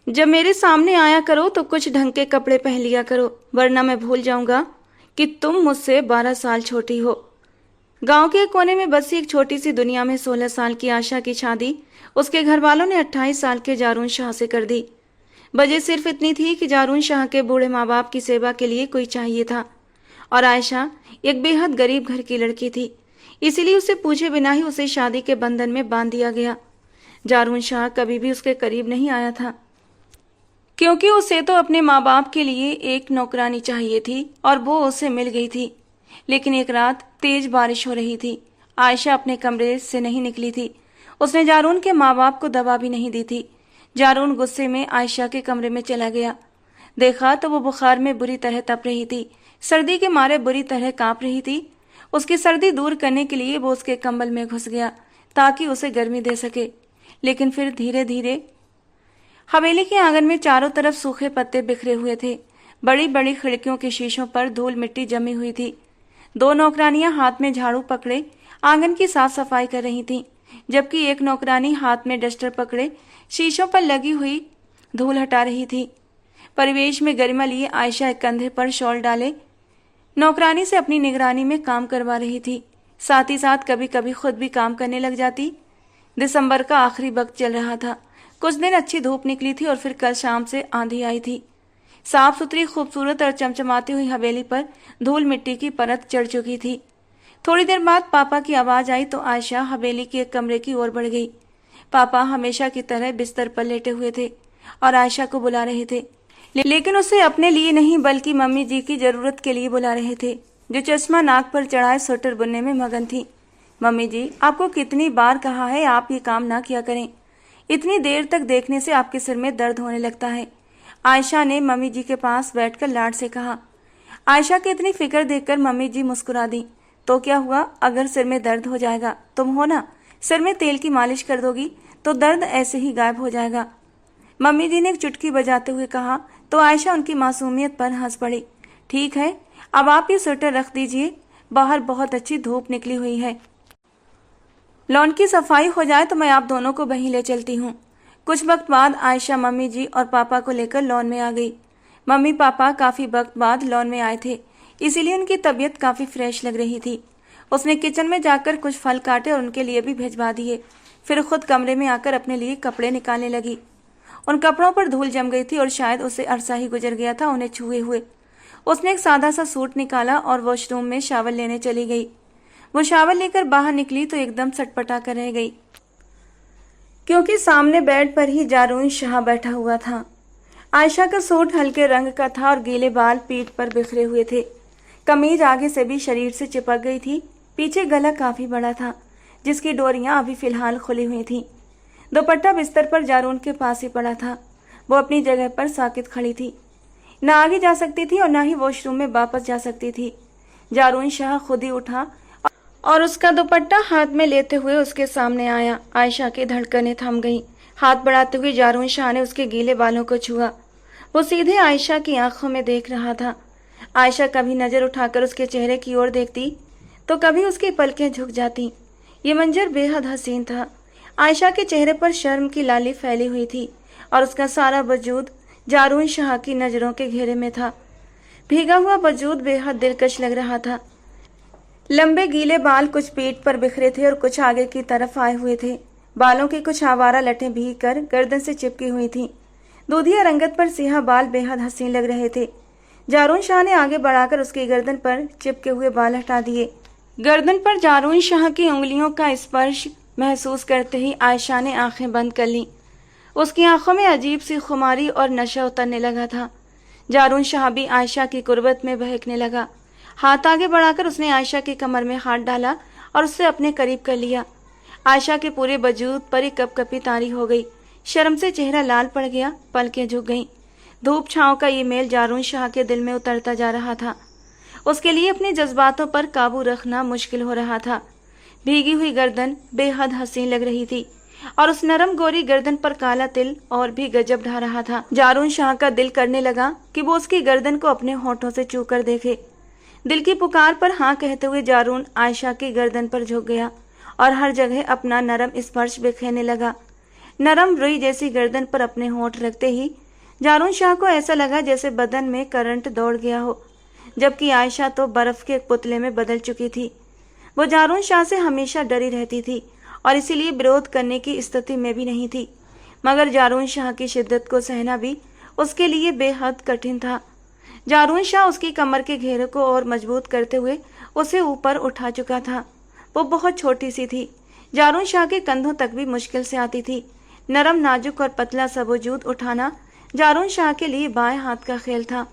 जब मेरे सामने आया करो तो कुछ ढंग के कपड़े पहन लिया करो, वरना मैं भूल जाऊंगा कि तुम मुझसे 12 साल छोटी हो। गांव के कोने में बसी एक छोटी सी दुनिया में 16 साल की आशा की शादी उसके घर वालों ने 28 साल के जारून शाह से कर दी। वजह सिर्फ इतनी थी कि जारून शाह के बूढ़े माँ बाप की सेवा के लिए कोई चाहिए था और आयशा एक बेहद गरीब घर की लड़की थी, इसीलिए उसे पूछे बिना ही उसे शादी के बंधन में बांध दिया गया। जारून शाह कभी भी उसके करीब नहीं आया था, क्योंकि उसे तो अपने माँ बाप के लिए एक नौकरानी चाहिए थी और वो उसे मिल गई थी। लेकिन एक रात तेज बारिश हो रही थी। आयशा अपने कमरे से नहीं निकली थी। उसने जारून के माँ बाप को दवा भी नहीं दी थी। जारून गुस्से में आयशा के कमरे में चला गया। देखा तो वो बुखार में बुरी तरह तप रही थी, सर्दी के मारे बुरी तरह कांप रही थी। उसकी सर्दी दूर करने के लिए वो उसके कंबल में घुस गया ताकि उसे गर्मी दे सके। लेकिन फिर धीरे धीरे हवेली के आंगन में चारों तरफ सूखे पत्ते बिखरे हुए थे। बड़ी बड़ी खिड़कियों के शीशों पर धूल मिट्टी जमी हुई थी। 2 नौकरानियां हाथ में झाड़ू पकड़े आंगन की साफ सफाई कर रही थीं, जबकि एक नौकरानी हाथ में डस्टर पकड़े शीशों पर लगी हुई धूल हटा रही थी। परिवेश में गरिमा लिए आयशा एक कंधे पर शॉल डाले नौकरानी से अपनी निगरानी में काम करवा रही थी। साथ ही साथ कभी कभी खुद भी काम करने लग जाती। दिसंबर का आखिरी वक्त चल रहा था। कुछ दिन अच्छी धूप निकली थी और फिर कल शाम से आंधी आई थी। साफ सुथरी, खूबसूरत और चमचमाती हुई हवेली पर धूल मिट्टी की परत चढ़ चुकी थी। थोड़ी देर बाद पापा की आवाज आई तो आयशा हवेली के एक कमरे की ओर बढ़ गई। पापा हमेशा की तरह बिस्तर पर लेटे हुए थे और आयशा को बुला रहे थे, लेकिन उसे अपने लिए नहीं बल्कि मम्मी जी की जरूरत के लिए बुला रहे थे, जो चश्मा नाक पर चढ़ाए स्वेटर बुनने में मगन थी। मम्मी जी, आपको कितनी बार कहा है आप ये काम ना किया करें। इतनी देर तक देखने से आपके सिर में दर्द होने लगता है। आयशा ने मम्मी जी के पास बैठकर लाड से कहा। आयशा की इतनी फिक्र देखकर मम्मी जी मुस्कुरा दी। तो क्या हुआ, अगर सिर में दर्द हो जाएगा, तुम हो ना, सिर में तेल की मालिश कर दोगी तो दर्द ऐसे ही गायब हो जाएगा। मम्मी जी ने एक चुटकी बजाते हुए कहा तो आयशा उनकी मासूमियत पर हंस पड़ी। ठीक है, अब आप ये स्वेटर रख दीजिए, बाहर बहुत अच्छी धूप निकली हुई है। लॉन की सफाई हो जाए तो मैं आप दोनों को वहीं ले चलती हूँ। कुछ वक्त बाद आयशा मम्मी जी और पापा को लेकर लॉन में आ गई। मम्मी पापा काफी वक्त बाद लॉन में आए थे, इसीलिए उनकी तबीयत काफी फ्रेश लग रही थी। उसने किचन में जाकर कुछ फल काटे और उनके लिए भी भिजवा दिए। फिर खुद कमरे में आकर अपने लिए कपड़े निकालने लगी। उन कपड़ों पर धूल जम गई थी और शायद उसे अरसा ही गुजर गया था उन्हें छुए हुए। उसने एक सादा सा सूट निकाला और वॉशरूम में शावर लेने चली गई। वो शावर लेकर बाहर निकली तो एकदम सटपटा कर रह गई, क्योंकि सामने बेड पर ही जारून शाह बैठा हुआ था। आयशा का सूट हल्के रंग का था और गीले बाल पीठ पर बिखरे हुए थे। कमीज आगे से भी शरीर से चिपक गई थी। पीछे गला काफी बड़ा था, जिसकी डोरियां अभी फिलहाल खुली हुई थी। दुपट्टा बिस्तर पर जारून के पास ही पड़ा था। वो अपनी जगह पर साकित खड़ी थी, न आगे जा सकती थी और न ही वॉशरूम में वापस जा सकती थी। जारून शाह खुद ही उठा और उसका दुपट्टा हाथ में लेते हुए उसके सामने आया। आयशा की धड़कनें थम गईं। हाथ बढ़ाते हुए जारून शाह ने उसके गीले बालों को छुआ। वो सीधे आयशा की आंखों में देख रहा था। आयशा कभी नजर उठाकर उसके चेहरे की ओर देखती तो कभी उसकी पलकें झुक जाती। ये मंजर बेहद हसीन था। आयशा के चेहरे पर शर्म की लाली फैली हुई थी और उसका सारा वजूद जारून शाह की नजरों के घेरे में था। भीगा हुआ वजूद बेहद दिलकश लग रहा था। लंबे गीले बाल कुछ पीठ पर बिखरे थे और कुछ आगे की तरफ आए हुए थे। बालों की कुछ आवारा लटें भीग कर गर्दन से चिपकी हुई थीं। दूधिया रंगत पर सियाह बाल बेहद हसीन लग रहे थे। जारून शाह ने आगे बढ़ाकर उसकी गर्दन पर चिपके हुए बाल हटा दिए। गर्दन पर जारून शाह की उंगलियों का स्पर्श महसूस करते ही आयशा ने आंखें बंद कर लीं। उसकी आंखों में अजीब सी खुमारी और नशा उतरने लगा था। जारून शाह भी आयशा की कुर्बत में बहकने लगा। हाथ आगे बढ़ाकर उसने आयशा की कमर में हाथ डाला और उससे अपने करीब कर लिया। आयशा के पूरे वजूद पर एक कपकपी तारी हो गई। शर्म से चेहरा लाल पड़ गया, पलकें झुक गईं। धूप छांव का ये मेल जारून शाह के दिल में उतरता जा रहा था। उसके लिए अपने जज्बातों पर काबू रखना मुश्किल हो रहा था। भीगी हुई गर्दन बेहद हसीन लग रही थी और उस नरम गोरी गर्दन पर काला तिल और भी गजब ढा रहा था। जारून शाह का दिल करने लगा कि वो उसकी गर्दन को अपने होठों से छू कर देखे। दिल की पुकार पर हाँ कहते हुए जारून आयशा की गर्दन पर झुक गया और हर जगह अपना नरम स्पर्श बिखेरने लगा। नरम रुई जैसी गर्दन पर अपने होंठ रखते ही जारून शाह को ऐसा लगा जैसे बदन में करंट दौड़ गया हो, जबकि आयशा तो बर्फ के एक पुतले में बदल चुकी थी। वो जारून शाह से हमेशा डरी रहती थी और इसीलिए विरोध करने की स्थिति में भी नहीं थी, मगर जारून शाह की शिद्दत को सहना भी उसके लिए बेहद कठिन था। जारून शाह उसकी कमर के घेरे को और मजबूत करते हुए उसे ऊपर उठा चुका था। वो बहुत छोटी सी थी, जारून शाह के कंधों तक भी मुश्किल से आती थी। नरम, नाजुक और पतला सा वजूद उठाना जारून शाह के लिए बाएं हाथ का खेल था।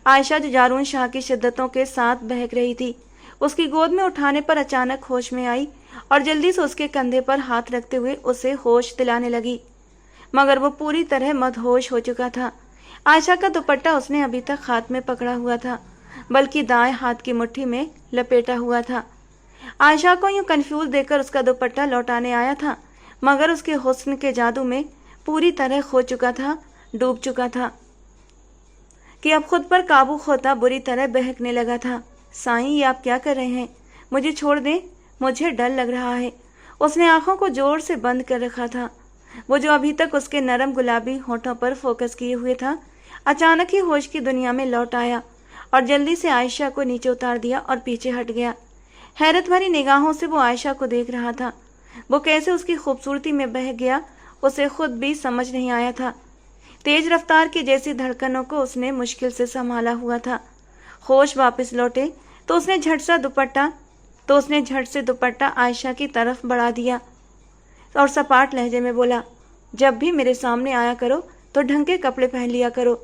आयशा, जो जारून शाह की शिद्दतों के साथ बहक रही थी, उसकी गोद में उठाने पर अचानक होश में आई और जल्दी से उसके कंधे पर हाथ रखते हुए उसे होश दिलाने लगी, मगर वो पूरी तरह मदहोश हो चुका था। आयशा का दुपट्टा उसने अभी तक हाथ में पकड़ा हुआ था, बल्कि दाएं हाथ की मुट्ठी में लपेटा हुआ था। आयशा को यूं कंफ्यूज देखकर उसका दुपट्टा लौटाने आया था, मगर उसके हुस्न के जादू में पूरी तरह खो चुका था, डूब चुका था कि अब खुद पर काबू खोता बुरी तरह बहकने लगा था। साईं, ये आप क्या कर रहे हैं? मुझे छोड़ दें, मुझे डर लग रहा है। उसने आंखों को जोर से बंद कर रखा था। वो जो अभी तक उसके नरम गुलाबी होठों पर फोकस किए हुए था, अचानक ही होश की दुनिया में लौट आया और जल्दी से आयशा को नीचे उतार दिया और पीछे हट गया। हैरत भरी निगाहों से वो आयशा को देख रहा था। वो कैसे उसकी खूबसूरती में बह गया, उसे खुद भी समझ नहीं आया था। तेज रफ्तार की जैसी धड़कनों को उसने मुश्किल से संभाला हुआ था। होश वापस लौटे तो उसने झट से दुपट्टा आयशा की तरफ बढ़ा दिया और सपाट लहजे में बोला, जब भी मेरे सामने आया करो तो ढंग के कपड़े पहन लिया करो,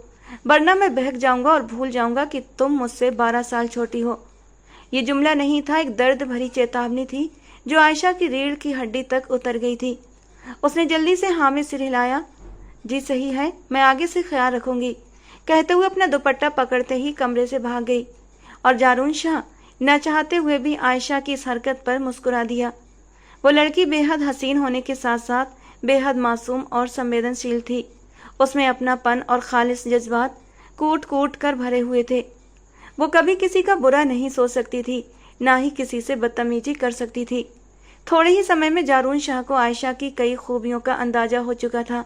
वरना मैं बहक जाऊंगा और भूल जाऊंगा कि तुम मुझसे 12 साल छोटी हो। ये जुमला नहीं था, एक दर्द भरी चेतावनी थी जो आयशा की रीढ़ की हड्डी तक उतर गई थी। उसने जल्दी से हाँ में सिर हिलाया। जी सही है, मैं आगे से ख्याल रखूंगी, कहते हुए अपना दुपट्टा पकड़ते ही कमरे से भाग गई और जारून शाह न चाहते हुए भी आयशा की इस हरकत पर मुस्कुरा दिया। वो लड़की बेहद हसीन होने के साथ साथ बेहद मासूम और संवेदनशील थी। उसमें अपनापन और खालिस जज्बात कूट कूट कर भरे हुए थे। वो कभी किसी का बुरा नहीं सोच सकती थी, ना ही किसी से बदतमीजी कर सकती थी। थोड़े ही समय में जारून शाह को आयशा की कई खूबियों का अंदाजा हो चुका था,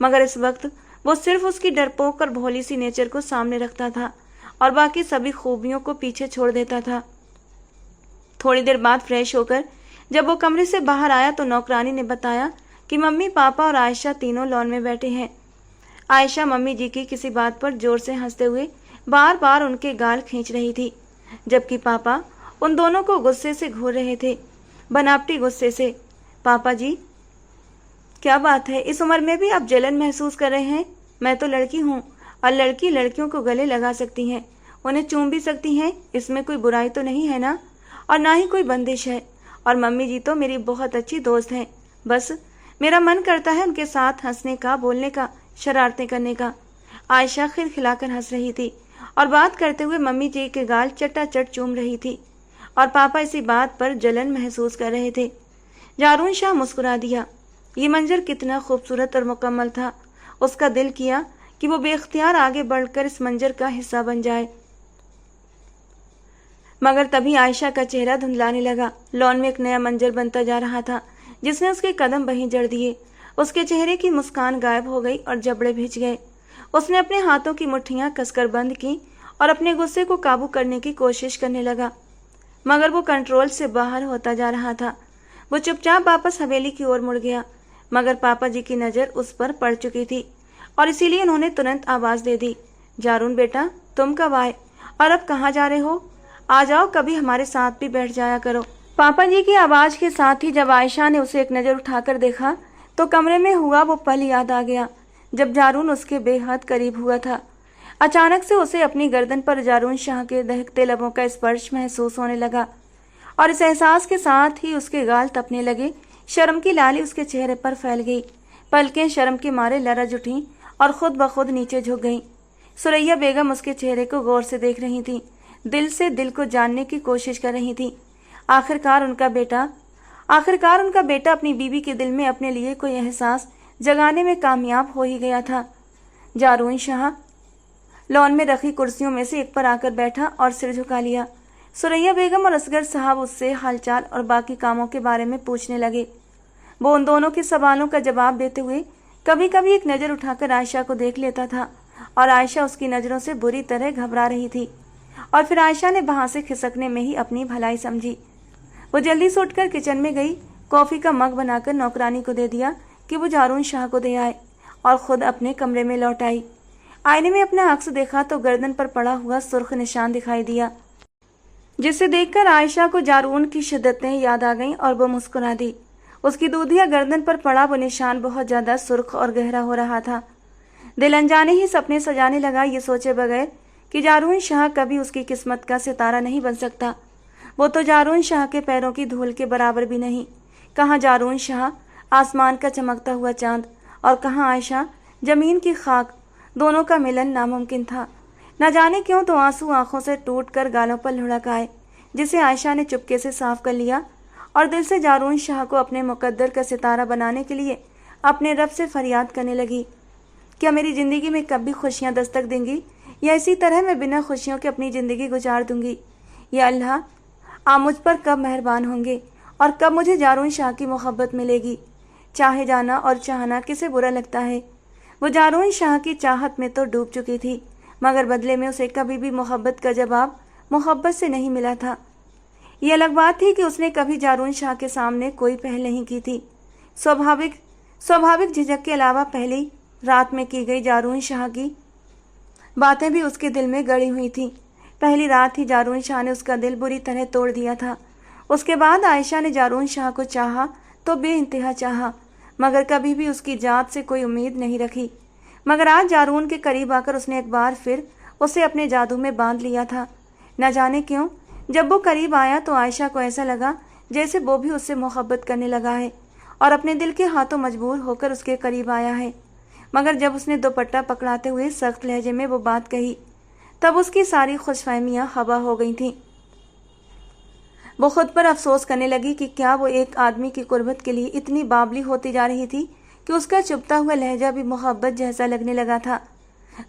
मगर इस वक्त वो सिर्फ उसकी डरपोक और भोली सी नेचर को सामने रखता था और बाकी सभी खूबियों को पीछे छोड़ देता था। थोड़ी देर बाद फ्रेश होकर जब वो कमरे से बाहर आया तो नौकरानी ने बताया कि मम्मी, पापा और आयशा तीनों लॉन में बैठे हैं। आयशा मम्मी जी की किसी बात पर जोर से हंसते हुए बार बार उनके गाल खींच रही थी, जबकि पापा उन दोनों को गुस्से से घूर रहे थे, बनावटी गुस्से से। पापा जी, क्या बात है, इस उम्र में भी आप जलन महसूस कर रहे हैं? मैं तो लड़की हूँ और लड़की लड़कियों को गले लगा सकती हैं, उन्हें चूम भी सकती हैं, इसमें कोई बुराई तो नहीं है ना, और ना ही कोई बंदिश है। और मम्मी जी तो मेरी बहुत अच्छी दोस्त हैं, बस मेरा मन करता है उनके साथ हंसने का, बोलने का, शरारतें करने का। आयशा खिलखिलाकर हंस रही थी और बात करते हुए मम्मी जी के गाल चटाचट चूम रही थी और पापा इसी बात पर जलन महसूस कर रहे थे। जारून शाह मुस्कुरा दिया। ये मंजर कितना खूबसूरत और मुकम्मल था। उसका दिल किया कि वो बेख्तियार आगे बढ़कर इस मंजर का हिस्सा बन जाए, मगर तभी आयशा का चेहरा धुंधलाने लगा। लॉन में एक नया मंजर बनता जा रहा था जिसने उसके कदम वहीं जड़ दिए। उसके चेहरे की मुस्कान गायब हो गई और जबड़े भिज गए। उसने अपने हाथों की मुट्ठियां कसकर बंद की और अपने गुस्से को काबू करने की कोशिश करने लगा, मगर वो कंट्रोल से बाहर होता जा रहा था। वो चुपचाप वापस हवेली की ओर मुड़ गया, मगर पापा जी की नज़र उस पर पड़ चुकी थी और इसीलिए उन्होंने तुरंत आवाज़ दे दी, जारून बेटा, तुम कब आए और अब कहाँ जा रहे हो? आ जाओ, कभी हमारे साथ भी बैठ जाया करो। पापा जी की आवाज़ के साथ ही जब आयशा ने उसे एक नज़र उठाकर देखा तो कमरे में हुआ वो पल याद आ गया जब जारून उसके बेहद करीब हुआ था। अचानक से उसे अपनी गर्दन पर जारून शाह के दहकते लबों का स्पर्श महसूस होने लगा और इस एहसास के साथ ही उसके गाल तपने लगे। शर्म की लाली उसके चेहरे पर फैल गई, पलकें शर्म के मारे लरज उठीं और खुद ब खुद नीचे झुक गईं। सुरैया बेगम उसके चेहरे को गौर से देख रही थी, दिल से दिल को जानने की कोशिश कर रही थी। आखिरकार उनका बेटा अपनी बीवी के दिल में अपने लिए कोई एहसास जगाने में कामयाब हो ही गया था। जारून शाह लॉन में रखी कुर्सियों में से एक पर आकर बैठा और सिर झुका लिया। सुरैया बेगम और असगर साहब उससे हालचाल और बाकी कामों के बारे में पूछने लगे। वो उन दोनों के सवालों का जवाब देते हुए कभी कभी एक नज़र उठाकर आयशा को देख लेता था और आयशा उसकी नज़रों से बुरी तरह घबरा रही थी। और फिर आयशा ने वहां से खिसकने में ही अपनी भलाई समझी। वो जल्दी से उठकर किचन में गई, कॉफ़ी का मग बनाकर नौकरानी को दे दिया कि वो जारून शाह को दे आए और खुद अपने कमरे में लौट आई। आईने में अपना अक्स देखा तो गर्दन पर पड़ा हुआ सुर्ख निशान दिखाई दिया, जिसे देखकर आयशा को जारून की शिद्दतें याद आ गईं और वो मुस्कुरा दी। उसकी दूधिया गर्दन पर पड़ा वो निशान बहुत ज्यादा सुर्ख और गहरा हो रहा था। दिल अनजाने ही सपने सजाने लगा, ये सोचे बगैर कि जारून शाह कभी उसकी किस्मत का सितारा नहीं बन सकता। वो तो जारून शाह के पैरों की धूल के बराबर भी नहीं। कहाँ जारून शाह, आसमान का चमकता हुआ चांद, और कहाँ आयशा, जमीन की खाक। दोनों का मिलन नामुमकिन था। न जाने क्यों तो आंसू आंखों से टूटकर गालों पर लुढ़क आए, जिसे आयशा ने चुपके से साफ कर लिया और दिल से जारून शाह को अपने मुकद्दर का सितारा बनाने के लिए अपने रब से फरियाद करने लगी। क्या मेरी जिंदगी में कब भी खुशियां दस्तक देंगी, या इसी तरह मैं बिना खुशियों के अपनी जिंदगी गुजार दूंगी? या अल्लाह, आप मुझ पर कब मेहरबान होंगे और कब मुझे जारून शाह की मोहब्बत मिलेगी? चाहे जाना और चाहना किसे बुरा लगता है। वो जारून शाह की चाहत में तो डूब चुकी थी, मगर बदले में उसे कभी भी मोहब्बत का जवाब मोहब्बत से नहीं मिला था। ये अलग बात थी कि उसने कभी जारून शाह के सामने कोई पहल नहीं की थी। स्वाभाविक झिझक के अलावा पहली रात में की गई जारून शाह की बातें भी उसके दिल में गड़ी हुई थी। पहली रात ही जारून शाह ने उसका दिल बुरी तरह तोड़ दिया था। उसके बाद आयशा ने जारून शाह को चाहा तो बेइंतहा चाहा, मगर कभी भी उसकी जात से कोई उम्मीद नहीं रखी। मगर आज जारून के करीब आकर उसने एक बार फिर उसे अपने जादू में बांध लिया था। न जाने क्यों जब वो करीब आया तो आयशा को ऐसा लगा जैसे वो भी उससे मोहब्बत करने लगा है और अपने दिल के हाथों मजबूर होकर उसके करीब आया है। मगर जब उसने दुपट्टा पकड़ाते हुए सख्त लहजे में वो बात कही, तब उसकी सारी खुशफहमियां हवा हो गई थीं। वो खुद पर अफसोस करने लगी कि क्या वो एक आदमी की कुर्बत के लिए इतनी बावली होती जा रही थी कि उसका चुभता हुआ लहजा भी मोहब्बत जैसा लगने लगा था।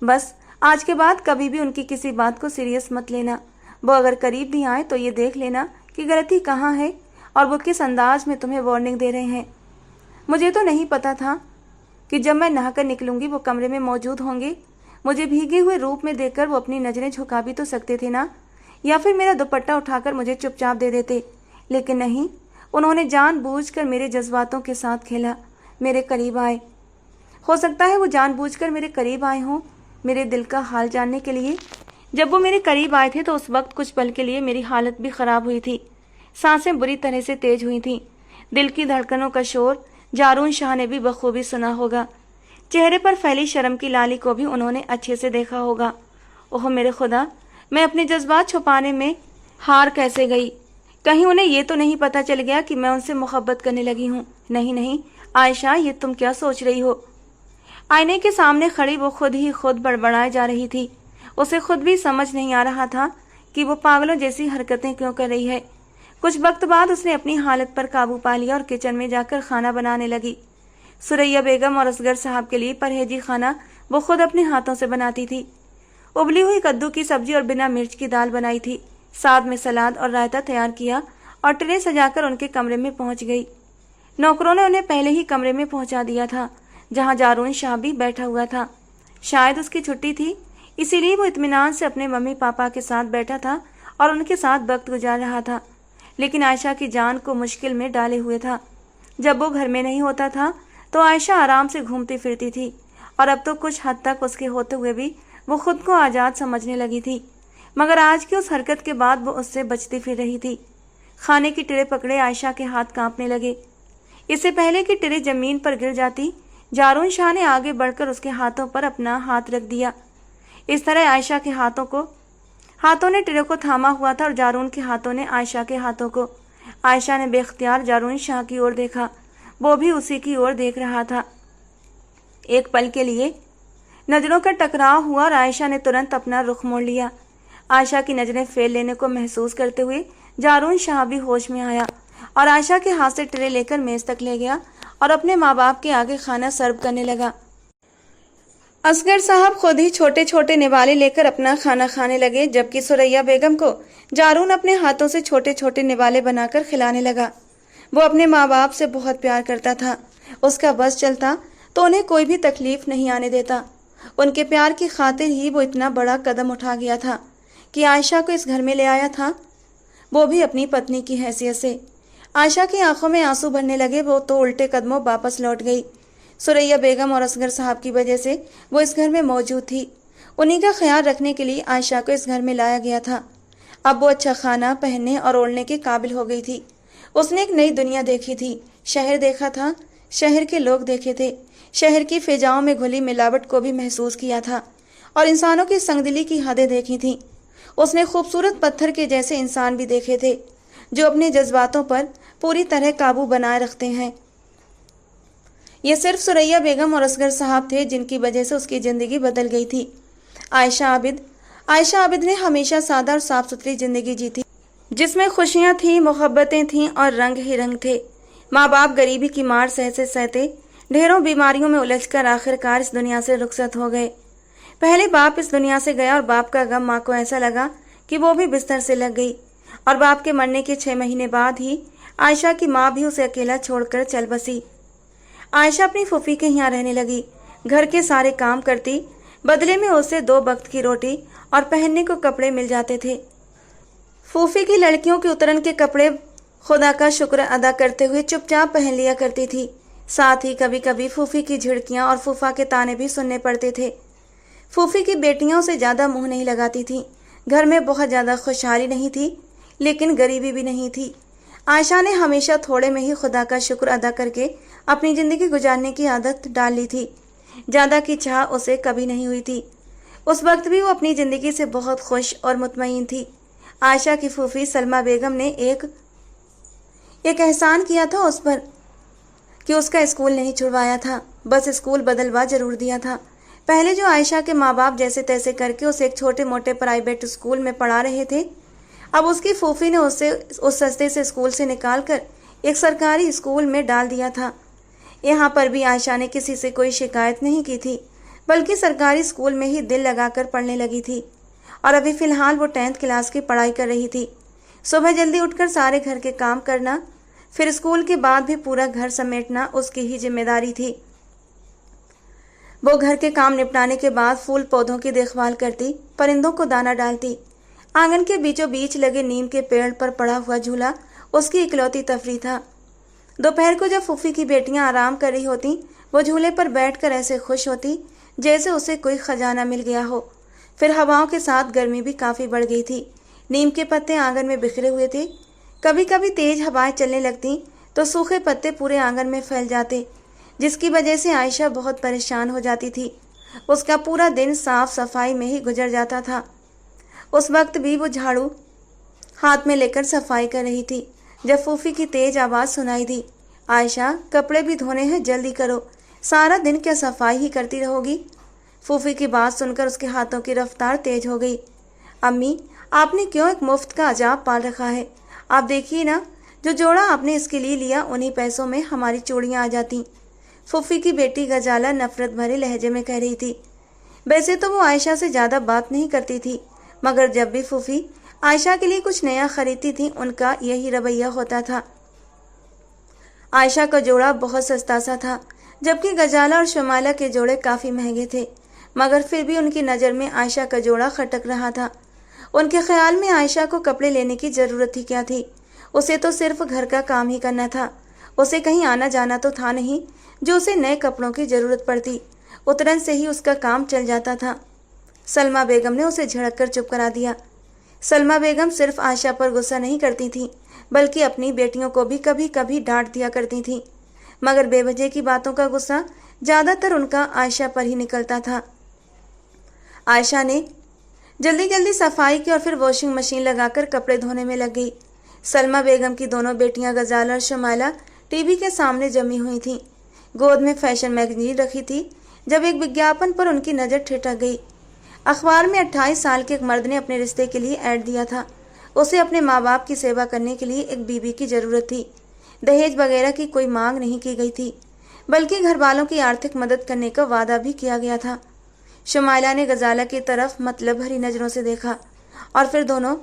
बस आज के बाद कभी भी उनकी किसी बात को सीरियस मत लेना। वो अगर करीब भी आए तो ये देख लेना कि गलती कहाँ है और वो किस अंदाज में तुम्हें वार्निंग दे रहे हैं। मुझे तो नहीं पता था कि जब मैं नहाकर निकलूंगी वो कमरे में मौजूद होंगे। मुझे भीगे हुए रूप में देखकर वो अपनी नजरें झुका भी तो सकते थे ना, या फिर मेरा दुपट्टा उठाकर मुझे चुपचाप दे देते। लेकिन नहीं, उन्होंने जानबूझकर मेरे जज्बातों के साथ खेला, मेरे करीब आए। हो सकता है वो जानबूझकर मेरे करीब आए हों, मेरे दिल का हाल जानने के लिए। जब वो मेरे करीब आए थे तो उस वक्त कुछ पल के लिए मेरी हालत भी खराब हुई थी। सांसें बुरी तरह से तेज हुई थीं। दिल की धड़कनों का शोर जारून शाह ने भी बखूबी सुना होगा। चेहरे पर फैली शर्म की लाली को भी उन्होंने अच्छे से देखा होगा। ओह मेरे खुदा, मैं अपने जज्बात छुपाने में हार कैसे गई। कहीं उन्हें ये तो नहीं पता चल गया कि मैं उनसे मोहब्बत करने लगी हूँ। नहीं नहीं आयशा, ये तुम क्या सोच रही हो? आईने के सामने खड़ी वो खुद ही खुद बड़बड़ाए जा रही थी। उसे खुद भी समझ नहीं आ रहा था कि वो पागलों जैसी हरकतें क्यों कर रही है। कुछ वक्त बाद उसने अपनी हालत पर काबू पा लिया और किचन में जाकर खाना बनाने लगी। सुरैया बेगम और असगर साहब के लिए परहेजी खाना वो खुद अपने हाथों से बनाती थी। उबली हुई कद्दू की सब्जी और बिना मिर्च की दाल बनाई थी। साथ में सलाद और रायता तैयार किया और ट्रे सजाकर उनके कमरे में पहुंच गई। नौकरों ने उन्हें पहले ही कमरे में पहुंचा दिया था, जहां जारून शाह भी बैठा हुआ था। शायद उसकी छुट्टी थी, इसीलिए वो इत्मीनान से अपने मम्मी पापा के साथ बैठा था और उनके साथ वक्त गुजार रहा था। लेकिन आयशा की जान को मुश्किल में डाले हुए था। जब वो घर में नहीं होता था तो आयशा आराम से घूमती फिरती थी, और अब तो कुछ हद तक उसके होते हुए भी वो खुद को आज़ाद समझने लगी थी। मगर आज की उस हरकत के बाद वो उससे बचती फिर रही थी। खाने की ट्रे पकड़े आयशा के हाथ कांपने लगे। इससे पहले कि ट्रे जमीन पर गिर जाती, जारून शाह ने आगे बढ़कर उसके हाथों पर अपना हाथ रख दिया। इस तरह आयशा के हाथों ने ट्रे को थामा हुआ था और जारून के हाथों ने आयशा के हाथों को। आयशा ने बेख्तियार जारून शाह की ओर देखा, वो भी उसी की ओर देख रहा था। एक पल के लिए नजरों का टकराव हुआ और आयशा ने तुरंत अपना रुख मोड़ लिया। आयशा की नजरें फेर लेने को महसूस करते हुए जारून शाह भी होश में आया और आयशा के हाथ से ट्रे लेकर मेज तक ले गया और अपने माँ बाप के आगे खाना सर्व करने लगा। असगर साहब खुद ही छोटे छोटे निवाले लेकर अपना खाना खाने लगे, जबकि सुरैया बेगम को जारून अपने हाथों से छोटे छोटे निवाले बनाकर खिलाने लगा। वो अपने माँ बाप से बहुत प्यार करता था। उसका बस चलता तो उन्हें कोई भी तकलीफ नहीं आने देता। उनके प्यार की खातिर ही वो इतना बड़ा कदम उठा गया था कि आयशा को इस घर में ले आया था, वो भी अपनी पत्नी की हैसियत से। आयशा की आंखों में आंसू भरने लगे। वो तो उल्टे कदमों वापस लौट गई। सुरैया बेगम और असगर साहब की वजह से वो इस घर में मौजूद थी। उन्हीं का ख्याल रखने के लिए आयशा को इस घर में लाया गया था। अब वो अच्छा खाना, पहनने और ओढ़ने के काबिल हो गई थी। उसने एक नई दुनिया देखी थी। शहर देखा था, शहर के लोग देखे थे, शहर की फिजाओं में घुली मिलावट को भी महसूस किया था और इंसानों की संगदिली की हदें देखी थी। उसने खूबसूरत पत्थर के जैसे इंसान भी देखे थे जो अपने जज्बातों पर पूरी तरह काबू बनाए रखते हैं। ये सिर्फ सुरैया बेगम और असगर साहब थे जिनकी वजह से उसकी जिंदगी बदल गई थी। आयशा आबिद ने हमेशा सादा और साफ सुथरी जिंदगी जी थी, जिसमें खुशियां थी, मोहब्बतें थीं और रंग ही रंग थे। माँ बाप गरीबी की मार सहते सहते ढेरों बीमारियों में उलझकर आखिरकार इस दुनिया से रुखसत हो गए। पहले बाप इस दुनिया से गया और बाप का गम माँ को ऐसा लगा कि वो भी बिस्तर से लग गई। और बाप के मरने के 6 महीने बाद ही आयशा की माँ भी उसे अकेला छोड़कर चल बसी। आयशा अपनी फूफी के यहाँ रहने लगी। घर के सारे काम करती, बदले में उसे 2 वक्त की रोटी और पहनने को कपड़े मिल जाते थे। फूफी की लड़कियों के उतरन के कपड़े खुदा का शुक्र अदा करते हुए चुपचाप पहन लिया करती थी। साथ ही कभी कभी फूफी की झिड़कियां और फूफा के ताने भी सुनने पड़ते थे। फूफी की बेटियों से ज्यादा मुंह नहीं लगाती थी। घर में बहुत ज्यादा खुशहाली नहीं थी, लेकिन गरीबी भी नहीं थी। आयशा ने हमेशा थोड़े में ही खुदा का शुक्र अदा करके अपनी जिंदगी गुजारने की आदत डाल ली थी। ज्यादा की चाह उसे कभी नहीं हुई थी। उस वक्त भी वो अपनी जिंदगी से बहुत खुश और मुतमईन थी। आयशा की फूफी सलमा बेगम ने एक एहसान किया था उस पर कि उसका स्कूल नहीं छुड़वाया था, बस स्कूल बदलवा जरूर दिया था। पहले जो आयशा के माँ बाप जैसे तैसे करके उसे एक छोटे मोटे प्राइवेट स्कूल में पढ़ा रहे थे, अब उसकी फूफी ने उसे उस सस्ते से स्कूल से निकालकर एक सरकारी स्कूल में डाल दिया था। यहाँ पर भी आयशा ने किसी से कोई शिकायत नहीं की थी, बल्कि सरकारी स्कूल में ही दिल लगाकर पढ़ने लगी थी। और अभी फिलहाल वो 10th क्लास की पढ़ाई कर रही थी। सुबह जल्दी उठकर सारे घर के काम करना, फिर स्कूल के बाद भी पूरा घर समेटना उसकी ही जिम्मेदारी थी। वो घर के काम निपटाने के बाद फूल पौधों की देखभाल करती, परिंदों को दाना डालती। आंगन के बीचों बीच लगे नीम के पेड़ पर पड़ा हुआ झूला उसकी इकलौती तफरीह था। दोपहर को जब फूफी की बेटियां आराम कर रही होती, वो झूले पर बैठकर ऐसे खुश होती जैसे उसे कोई खजाना मिल गया हो। फिर हवाओं के साथ गर्मी भी काफी बढ़ गई थी। नीम के पत्ते आंगन में बिखरे हुए थे। कभी कभी तेज हवाएं चलने लगती तो सूखे पत्ते पूरे आंगन में फैल जाते, जिसकी वजह से आयशा बहुत परेशान हो जाती थी। उसका पूरा दिन साफ सफाई में ही गुजर जाता था। उस वक्त भी वो झाड़ू हाथ में लेकर सफाई कर रही थी जब फूफी की तेज आवाज सुनाई दी, आयशा कपड़े भी धोने हैं, जल्दी करो, सारा दिन क्या सफाई ही करती रहोगी। फूफी की बात सुनकर उसके हाथों की रफ्तार तेज हो गई। अम्मी, आपने क्यों एक मुफ्त का अजाब पाल रखा है? आप देखिए ना, जो जोड़ा आपने इसके लिए लिया उन्हीं पैसों में हमारी चूड़ियां आ जाती। फूफी की बेटी गजाला नफरत भरे लहजे में कह रही थी। वैसे तो वो आयशा से ज्यादा बात नहीं करती थी, मगर जब भी फूफी आयशा के लिए कुछ नया खरीदती थी, उनका यही रवैया होता था। आयशा का जोड़ा बहुत सस्ता सा था, जबकि गजाला और शमाला के जोड़े काफी महंगे थे, मगर फिर भी उनकी नज़र में आयशा का जोड़ा खटक रहा था। उनके ख्याल में आयशा को कपड़े लेने की जरूरत ही क्या थी? उसे तो सिर्फ घर का काम ही करना था। उसे कहीं आना जाना तो था नहीं जो उसे नए कपड़ों की जरूरत पड़ती। उतरन से ही उसका काम चल जाता था। सलमा बेगम ने उसे झड़क कर चुप करा दिया। सलमा बेगम सिर्फ आयशा पर गुस्सा नहीं करती थी, बल्कि अपनी बेटियों को भी कभी कभी डांट दिया करती थी, मगर बेवजह की बातों का गुस्सा ज्यादातर उनका आयशा पर ही निकलता था। आयशा ने जल्दी जल्दी सफाई की और फिर वॉशिंग मशीन लगाकर कपड़े धोने में लग गई। सलमा बेगम की दोनों बेटियां गजाला और शमाला टीवी के सामने जमी हुई थीं। गोद में फैशन मैगजीन रखी थी जब एक विज्ञापन पर उनकी नज़र ठिठक गई। अखबार में 28 साल के एक मर्द ने अपने रिश्ते के लिए ऐड दिया था। उसे अपने माँ बाप की सेवा करने के लिए एक बीवी की जरूरत थी। दहेज वगैरह की कोई मांग नहीं की गई थी, बल्कि घर वालों की आर्थिक मदद करने का वादा भी किया गया था। शमाइला ने गजाला की तरफ मतलब भरी नजरों से देखा और फिर दोनों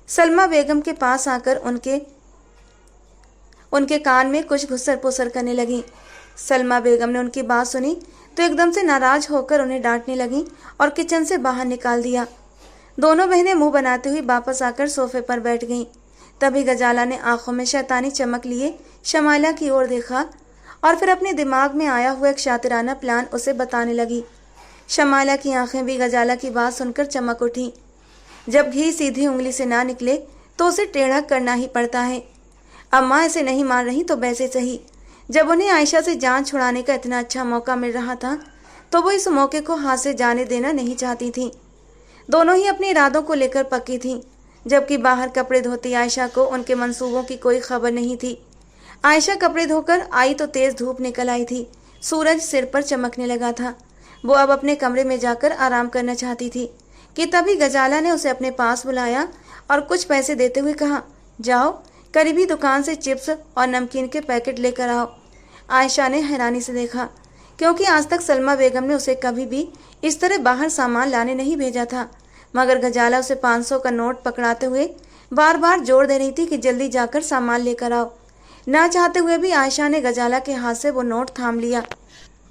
सलमा बेगम के पास आकर उनके कान में कुछ घुसर पुसर करने लगी। सलमा बेगम ने उनकी बात सुनी तो एकदम से नाराज होकर उन्हें डांटने लगी और किचन से बाहर निकाल दिया। दोनों बहनें मुंह बनाते हुए वापस आकर सोफे पर बैठ गईं। तभी गजाला ने आंखों में शैतानी चमक लिए शमाइला की ओर देखा और फिर अपने दिमाग में आया हुआ एक शातिराना प्लान उसे बताने लगी। शमाइला की आंखें भी गजाला की बात सुनकर चमक उठी। जब घी सीधी उंगली से ना निकले तो उसे टेढ़ा करना ही पड़ता है। अम्मा ऐसे नहीं मान रही तो वैसे सही। जब उन्हें आयशा से जान छुड़ाने का इतना अच्छा मौका मिल रहा था तो वो इस मौके को हाथ से जाने देना नहीं चाहती थी। दोनों ही अपने इरादों को लेकर पक्की थीं, जबकि बाहर कपड़े धोती आयशा को उनके मंसूबों की कोई खबर नहीं थी। आयशा कपड़े धोकर आई तो तेज धूप निकल आई थी। सूरज सिर पर चमकने लगा था। वो अब अपने कमरे में जाकर आराम करना चाहती थी कि तभी गजाला ने उसे अपने पास बुलाया और कुछ पैसे देते हुए कहा, जाओ करीबी दुकान से चिप्स और नमकीन के पैकेट लेकर आओ। आयशा ने हैरानी से देखा, क्योंकि आज तक सलमा बेगम ने उसे कभी भी इस तरह बाहर सामान लाने नहीं भेजा था। मगर गजाला उसे 500 का नोट पकड़ाते हुए बार बार जोर दे रही थी कि जल्दी जाकर सामान लेकर आओ। ना चाहते हुए भी आयशा ने गजाला के हाथ से वो नोट थाम लिया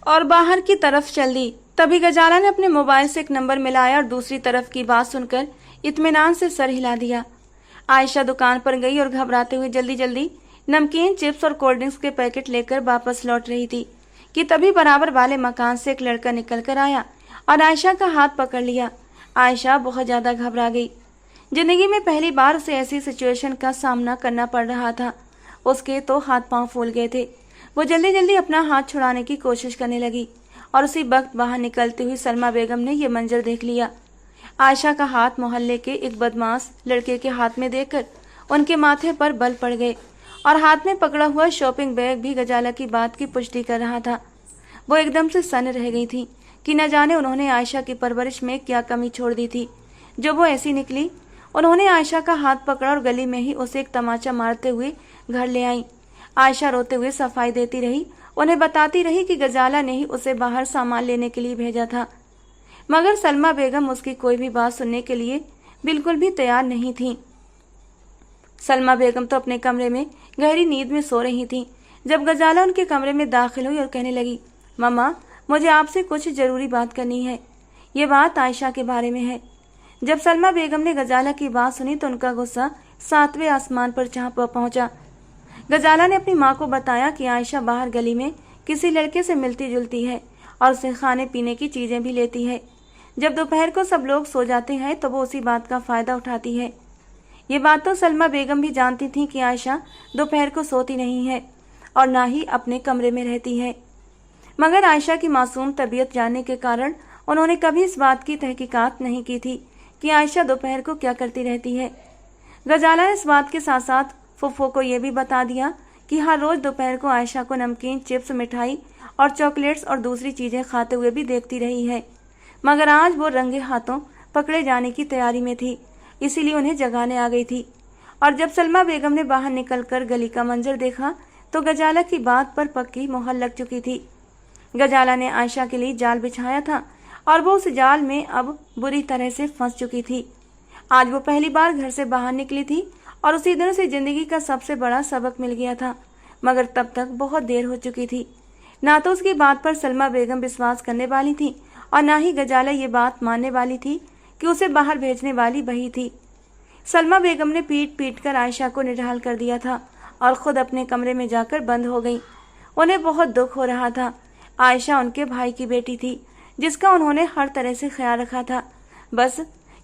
और बाहर की तरफ चल दी। तभी गजाला ने अपने मोबाइल से एक नंबर मिलाया और दूसरी तरफ की बात सुनकर इत्मीनान से सर हिला दिया। आयशा दुकान पर गई और घबराते हुए जल्दी जल्दी नमकीन, चिप्स और कोल्ड ड्रिंक्स के पैकेट लेकर वापस लौट रही थी कि तभी बराबर वाले मकान से एक लड़का निकल कर आया और आयशा का हाथ पकड़ लिया। आयशा बहुत ज्यादा घबरा गई। जिंदगी में पहली बार उसे ऐसी सिचुएशन का सामना करना पड़ रहा था। उसके तो हाथ पांव फूल गए थे। वो जल्दी जल्दी अपना हाथ छुड़ाने की कोशिश करने लगी और उसी वक्त बाहर निकलती हुई सलमा बेगम ने यह मंजर देख लिया। आयशा का हाथ मोहल्ले के एक बदमाश लड़के के हाथ में देकर उनके माथे पर बल पड़ गए और हाथ में पकड़ा हुआ शॉपिंग बैग भी गजाला की बात की पुष्टि कर रहा था। वो एकदम से सन्न रह गई थी कि न जाने उन्होंने आयशा की परवरिश में क्या कमी छोड़ दी थी जो वो ऐसी निकली। उन्होंने आयशा का हाथ पकड़ा और गली में ही उसे एक तमाचा मारते हुए घर ले आई। आयशा रोते हुए सफाई देती रही, उन्हें बताती रही कि गजाला ने ही उसे बाहर सामान लेने के लिए भेजा था। मगर सलमा बेगम उसकी कोई भी बात सुनने के लिए बिल्कुल भी तैयार नहीं थी। सलमा बेगम तो अपने कमरे में गहरी नींद में सो रही थी जब गजाला उनके कमरे में दाखिल हुई और कहने लगी, मम्मा मुझे आपसे कुछ जरूरी बात करनी है। ये बात आयशा के बारे में है। जब सलमा बेगम ने गजाला की बात सुनी तो उनका गुस्सा 7वें आसमान पर पहुंचा। गजाला ने अपनी माँ को बताया कि आयशा बाहर गली में किसी लड़के से मिलती जुलती है और उसे खाने पीने की चीजें भी लेती है। जब दोपहर को सब लोग सो जाते हैं तो वो उसी बात का फायदा उठाती है। ये बात तो सलमा बेगम भी जानती थी कि आयशा दोपहर को सोती नहीं है और ना ही अपने कमरे में रहती है। मगर आयशा की मासूम तबीयत जानने के कारण उन्होंने कभी इस बात की तहकीकात नहीं की थी कि आयशा दोपहर को क्या करती रहती है। गजाला ने इस बात के साथ साथ फुफ्फो को यह भी बता दिया कि हर रोज दोपहर को आयशा को नमकीन, चिप्स, मिठाई और चॉकलेट्स और दूसरी चीजें खाते हुए भी देखती रही है। मगर आज वो रंगे हाथों पकड़े जाने की तैयारी में थी, इसीलिए उन्हें जगाने आ गई थी। और जब सलमा बेगम ने बाहर निकलकर गली का मंजर देखा तो गजाला की बात पर पक्की मोहर लग चुकी थी। गजाला ने आयशा के लिए जाल बिछाया था और वो उस जाल में अब बुरी तरह से फंस चुकी थी। आज वो पहली बार घर से बाहर निकली थी और उसी दिन से जिंदगी का सबसे बड़ा सबक मिल गया था। मगर तब तक बहुत देर हो चुकी थी। ना तो उसकी बात पर सलमा बेगम विश्वास करने वाली थी और ना ही गजाला ये बात मानने वाली थी कि उसे बाहर भेजने वाली वही थी। सलमा बेगम ने पीट पीट कर आयशा को निढाल कर दिया था और खुद अपने कमरे में जाकर बंद हो गई। उन्हें बहुत दुख हो रहा था। आयशा उनके भाई की बेटी थी जिसका उन्होंने हर तरह से ख्याल रखा था। बस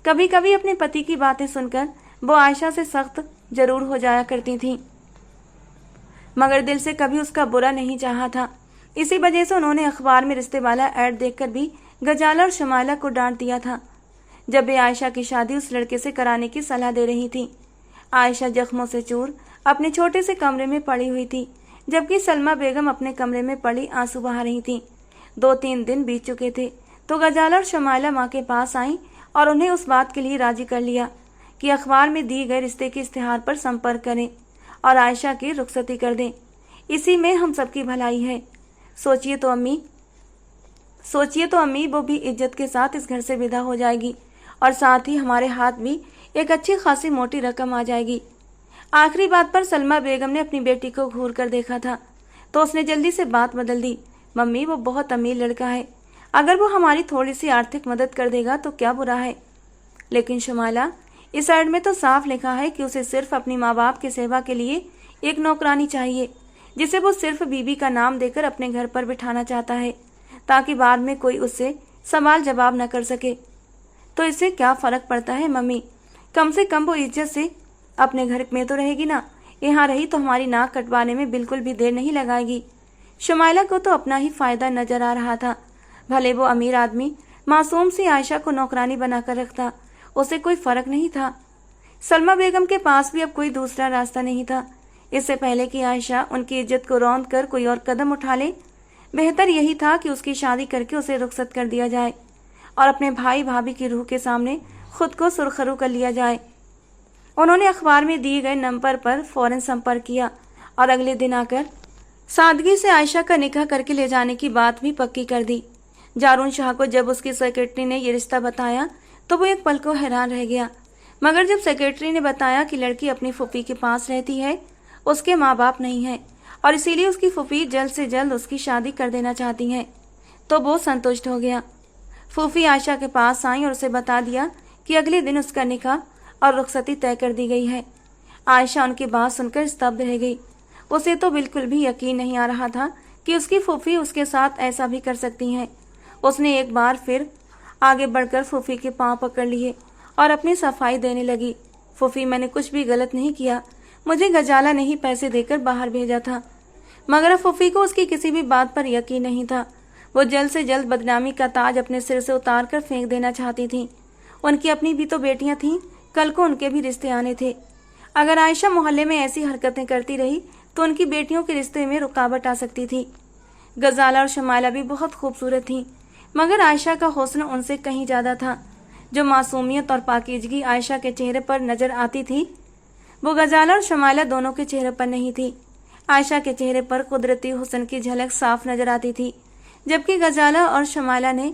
कभी कभी अपने पति की बातें सुनकर वो आयशा से सख्त जरूर हो जाया करती थी, मगर दिल से कभी उसका बुरा नहीं चाहा था। इसी वजह से उन्होंने अखबार में रिश्ते वाला ऐड देखकर भी गजाला और शमाइला को डांट दिया था जब वे आयशा की शादी उस लड़के से कराने की सलाह दे रही थी। आयशा जख्मों से चूर अपने छोटे से कमरे में पड़ी हुई थी, जबकि सलमा बेगम अपने कमरे में पड़ी आंसू बहा रही थी। 2-3 दिन बीत चुके थे तो गजाला और शमाइला माँ के पास आई और उन्हें उस बात के लिए राजी कर लिया कि अखबार में दी गए रिश्ते के इश्तिहार पर संपर्क करें और आयशा की रुखसती कर दें। इसी में हम सबकी भलाई है। सोचिए तो अम्मी, वो भी इज्जत के साथ इस घर से विदा हो जाएगी और साथ ही हमारे हाथ भी एक अच्छी खासी मोटी रकम आ जाएगी। आखिरी बात पर सलमा बेगम ने अपनी बेटी को घूर कर देखा था तो उसने जल्दी से बात बदल दी। मम्मी, वो बहुत अमीर लड़का है, अगर वो हमारी थोड़ी सी आर्थिक मदद कर देगा तो क्या बुरा है। लेकिन शुमाला, इस ऐड में तो साफ लिखा है कि उसे सिर्फ अपनी माँ बाप की सेवा के लिए एक नौकरानी चाहिए, जिसे वो सिर्फ बीबी का नाम देकर अपने घर पर बिठाना चाहता है, ताकि बाद में कोई उससे सवाल जवाब न कर सके। तो इससे क्या फर्क पड़ता है मम्मी? कम से कम वो इज्जत से अपने घर में तो रहेगी ना। यहाँ रही तो हमारी नाक कटवाने में बिल्कुल भी देर नहीं लगाएगी। शुमाइला को तो अपना ही फायदा नजर आ रहा था। भले वो अमीर आदमी मासूम सी आयशा को नौकरानी बनाकर रखता, उसे कोई फर्क नहीं था। सलमा बेगम के पास भी अब कोई दूसरा रास्ता नहीं था। इससे पहले कि आयशा उनकी इज्जत को रौंद कर कोई और कदम उठा ले, बेहतर यही था कि उसकी शादी करके उसे रुखसत कर दिया जाए और अपने भाई भाभी की रूह के सामने खुद को सुरखरू कर लिया जाए। उन्होंने अखबार में दिए गए नंबर पर फौरन संपर्क किया और अगले दिन आकर सादगी से आयशा का निकाह करके ले जाने की बात भी पक्की कर दी। जारून शाह को जब उसकी सेक्रेटरी ने यह रिश्ता बताया तो वो एक पल को हैरान रह गया, मगर जब सेक्रेटरी ने बताया कि लड़की अपनी फूफी के पास रहती है, उसके माँ बाप नहीं है और इसीलिए उसकी फूफी जल्द से जल्द उसकी शादी कर देना चाहती हैं, तो वो संतुष्ट हो गया। फूफी आयशा के पास आई और उसे बता दिया कि अगले दिन उसका निकाह और रुखसती तय कर दी गई है। आयशा उनकी बात सुनकर स्तब्ध रह गई। उसे तो बिल्कुल भी यकीन नहीं आ रहा था कि उसकी फूफी उसके साथ ऐसा भी कर सकती हैं। उसने एक बार फिर आगे बढ़कर फूफी के पांव पकड़ लिए और अपनी सफाई देने लगी। फूफी, मैंने कुछ भी गलत नहीं किया, मुझे गजाला ने ही पैसे देकर बाहर भेजा था। मगर फूफी को उसकी किसी भी बात पर यकीन नहीं था। वो जल्द से जल्द बदनामी का ताज अपने सिर से उतार कर फेंक देना चाहती थी। उनकी अपनी भी तो बेटियां थीं, कल को उनके भी रिश्ते आने थे। अगर आयशा मोहल्ले में ऐसी हरकतें करती रही तो उनकी बेटियों के रिश्ते में रुकावट आ सकती थी। गजाला और शमाइला भी बहुत खूबसूरत थीं, मगर आयशा का हुस्न उनसे कहीं ज्यादा था। जो मासूमियत और पाकीजगी आयशा के चेहरे पर नजर आती थी, वो गजाला और शमाइला दोनों के चेहरे पर नहीं थी। आयशा के चेहरे पर कुदरती हुस्न की झलक साफ नजर आती थी, जबकि गजाला और शमाइला ने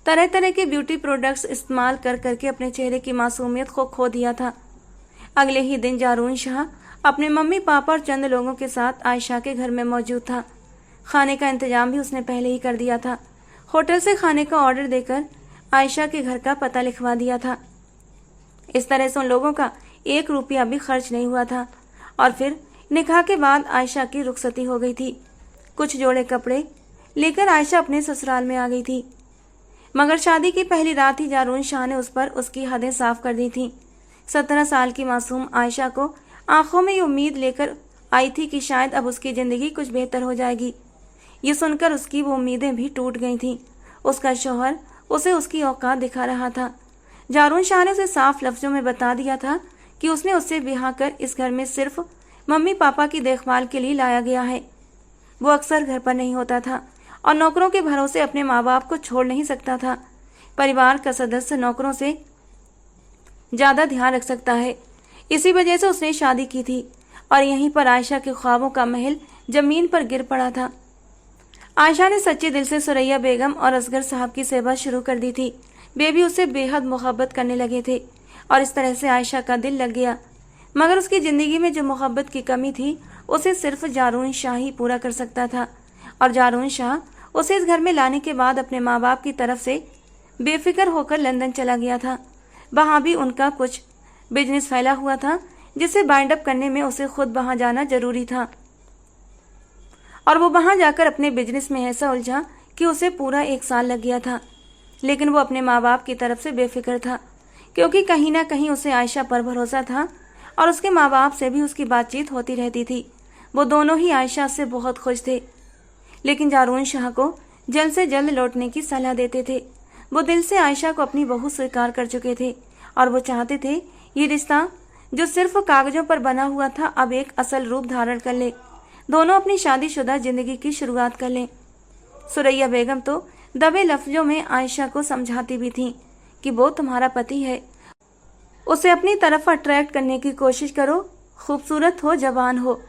तरह तरह के ब्यूटी प्रोडक्ट्स इस्तेमाल कर करके अपने चेहरे की मासूमियत को खो दिया था। अगले ही दिन जारून शाह अपने मम्मी पापा और चंद लोगों के साथ आयशा के घर में मौजूद था। खाने का इंतजाम भी उसने पहले ही कर दिया था। होटल से खाने का ऑर्डर देकर आयशा के घर का पता लिखवा दिया था। इस तरह से उन लोगों का 1 रुपया भी खर्च नहीं हुआ था। और फिर निकाह के बाद आयशा की रुखसती हो गई थी। कुछ जोड़े कपड़े लेकर आयशा अपने ससुराल में आ गई थी, मगर शादी की पहली रात ही जारून शाह ने उस पर उसकी हदें साफ कर दी थी। 17 साल की मासूम आयशा को आंखों में ये उम्मीद लेकर आई थी कि शायद अब उसकी जिंदगी कुछ बेहतर हो जाएगी। ये सुनकर उसकी वो उम्मीदें भी टूट गई थीं। उसका शौहर उसे उसकी औकात दिखा रहा था। जारून शाह ने उसे साफ लफ्जों में बता दिया था कि उसने उससे ब्याह कर इस घर में सिर्फ मम्मी पापा की देखभाल के लिए लाया गया है। वो अक्सर घर पर नहीं होता था और नौकरों के भरोसे अपने माँ बाप को छोड़ नहीं सकता था। परिवार का सदस्य नौकरों से ज्यादा ध्यान रख सकता है, इसी वजह से उसने शादी की थी और यहीं पर आयशा के ख्वाबों का महल जमीन पर गिर पड़ा था। आयशा ने सच्चे दिल से सुरैया बेगम और असगर साहब की सेवा शुरू कर दी थी। वे भी उससे बेहद मोहब्बत करने लगे थे और इस तरह से आयशा का दिल लग गया। मगर उसकी जिंदगी में जो मोहब्बत की कमी थी, उसे सिर्फ जारून शाह ही पूरा कर सकता था। और जारून शाह उसे इस घर में लाने के बाद अपने माँ बाप की तरफ से बेफिक्र होकर लंदन चला गया था। वहां भी उनका कुछ बिजनेस फैला हुआ था, जिसे बाइंड अप करने में उसे खुद वहां जाना जरूरी था। और वो वहां जाकर अपने बिजनेस में ऐसा उलझा कि उसे पूरा 1 साल लग गया था। लेकिन वो अपने माँ बाप की तरफ से बेफिक्र था, क्योंकि कहीं ना कहीं उसे आयशा पर भरोसा था और उसके माँ बाप से भी उसकी बातचीत होती रहती थी। वो दोनों ही आयशा से बहुत खुश थे, लेकिन जारून शाह को जल्द से जल्द लौटने की सलाह देते थे। वो दिल से आयशा को अपनी बहू स्वीकार कर चुके थे और वो चाहते थे ये रिश्ता जो सिर्फ कागजों पर बना हुआ था अब एक असल रूप धारण कर ले। दोनों अपनी शादीशुदा जिंदगी की शुरुआत कर लें। सुरैया बेगम तो दबे लफ्जों में आयशा को समझाती भी थी कि वो तुम्हारा पति है, उसे अपनी तरफ अट्रैक्ट करने की कोशिश करो, खूबसूरत हो, जवान हो,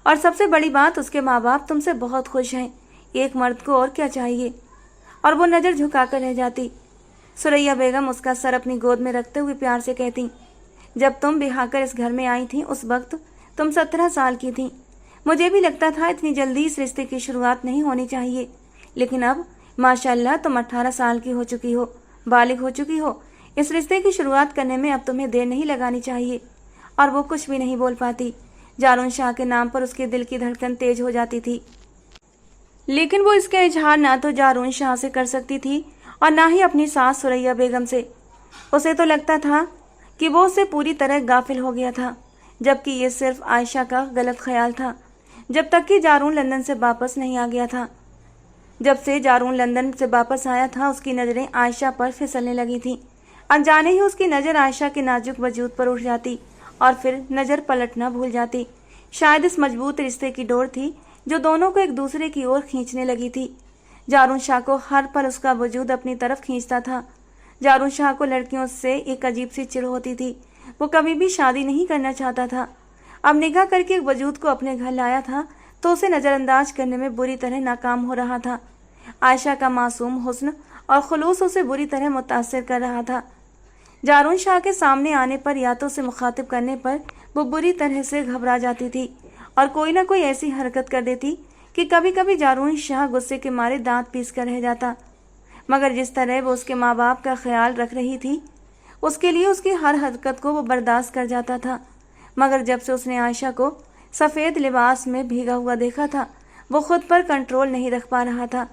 और सबसे बड़ी बात उसके माँ बाप तुमसे बहुत खुश हैं। एक मर्द को और क्या चाहिए। और वो नजर झुकाकर रह जाती। सुरैया बेगम उसका सर अपनी गोद में रखते हुए प्यार से कहती, जब तुम ब्याह कर इस घर में आई थी उस वक्त तुम 17 साल की थी। मुझे भी लगता था इतनी जल्दी इस रिश्ते की शुरुआत नहीं होनी चाहिए, लेकिन अब माशाल्लाह तुम 18 साल की हो चुकी हो, बालिग हो चुकी हो। इस रिश्ते की शुरुआत करने में अब तुम्हें देर नहीं लगानी चाहिए। और वो कुछ भी नहीं बोल पाती। जारून शाह के नाम पर उसके दिल की धड़कन तेज हो जाती थी, लेकिन वो इसका इजहार ना तो जारून शाह से कर सकती थी और ना ही अपनी सास सुरैया बेगम से। उसे तो लगता था कि वो उससे पूरी तरह गाफिल हो गया था, जबकि ये सिर्फ आयशा का गलत ख्याल था, जब तक कि जारून लंदन से वापस नहीं आ गया था। जब से जारून लंदन से वापस आया था, उसकी नज़रें आयशा पर फिसलने लगी थीं। अनजाने ही उसकी नज़र आयशा के नाजुक वजूद पर उठ जाती और फिर नज़र पलटना भूल जाती। शायद इस मजबूत रिश्ते की डोर थी जो दोनों को एक दूसरे की ओर खींचने लगी थी। जारून शाह को हर पल उसका वजूद अपनी तरफ खींचता था। जारून शाह को लड़कियों से एक अजीब सी चिढ़ होती थी। वो कभी भी शादी नहीं करना चाहता था। अब निगाह करके एक वजूद को अपने घर लाया था तो उसे नज़रअंदाज करने में बुरी तरह नाकाम हो रहा था। आयशा का मासूम हुस्न और खुलूस उसे बुरी तरह मुतासिर कर रहा था। जारून शाह के सामने आने पर या तो उसे मुखातिब करने पर वो बुरी तरह से घबरा जाती थी और कोई ना कोई ऐसी हरकत कर देती कि कभी कभी जारून शाह गुस्से के मारे दांत पीस कर रह जाता। मगर जिस तरह वो उसके माँ बाप का ख्याल रख रही थी, उसके लिए उसकी हर हरकत को वो बर्दाश्त कर जाता था। मगर जब से उसने आयशा को सफ़ेद लिबास में भीगा हुआ देखा था, वो खुद पर कंट्रोल नहीं रख पा रहा था।